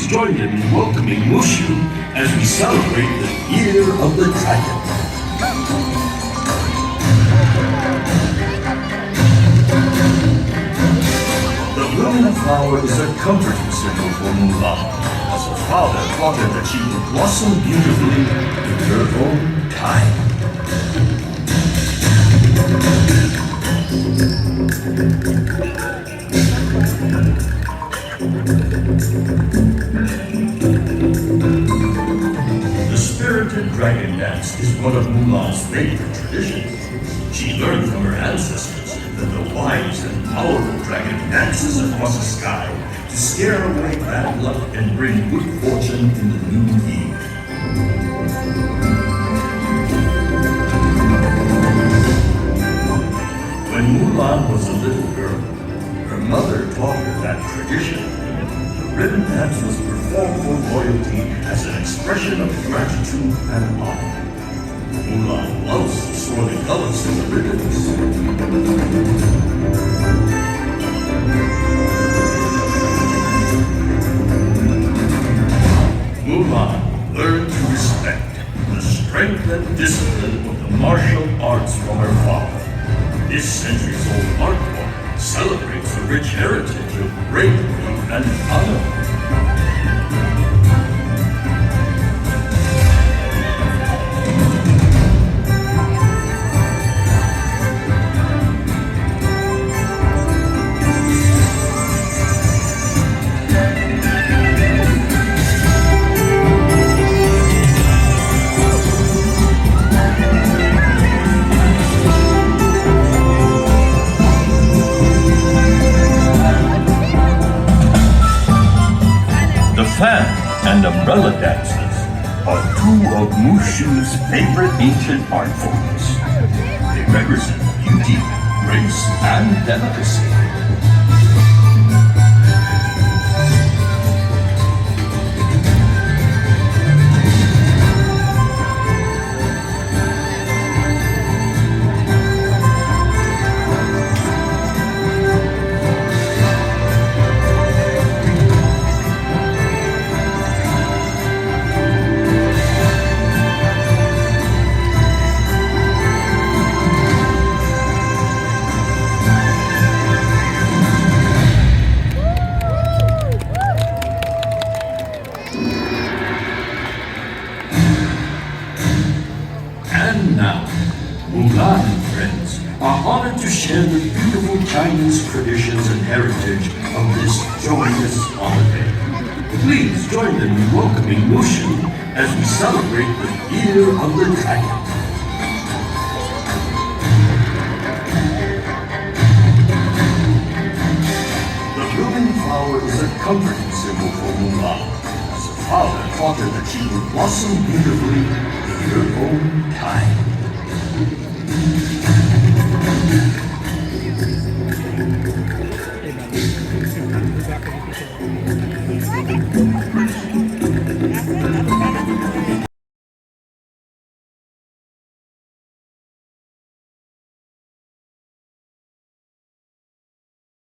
Please join them in welcoming Mushu as we celebrate the Year of the Dragon. The blooming flower is a comforting symbol for Mulan, as her father taught her that she would blossom beautifully in her own time. The spirited dragon dance is one of Mulan's favorite traditions. She learned from her ancestors that the wise and powerful dragon dances across the sky to scare away bad luck and bring good fortune in the new year. When Mulan was a little girl, her mother taught her that tradition. The ribbon dance was performed for loyalty as an expression of gratitude and honor. Mulan loves the swirling colors in the ribbons. Mulan learned to respect the strength and discipline of the martial arts from her father. This centuries-old art form celebrates the rich heritage of bravery and honor. Fan and umbrella dances are two of Mushu's favorite ancient art forms. They represent beauty, grace, and delicacy. And now, Mulan and friends are honored to share the beautiful Chinese traditions and heritage of this joyous holiday. Please join them in welcoming Mushu as we celebrate the Year of the Dragon. The blooming flower is a comforting symbol for Mulan, as her father taught her that she would blossom beautifully in her own time.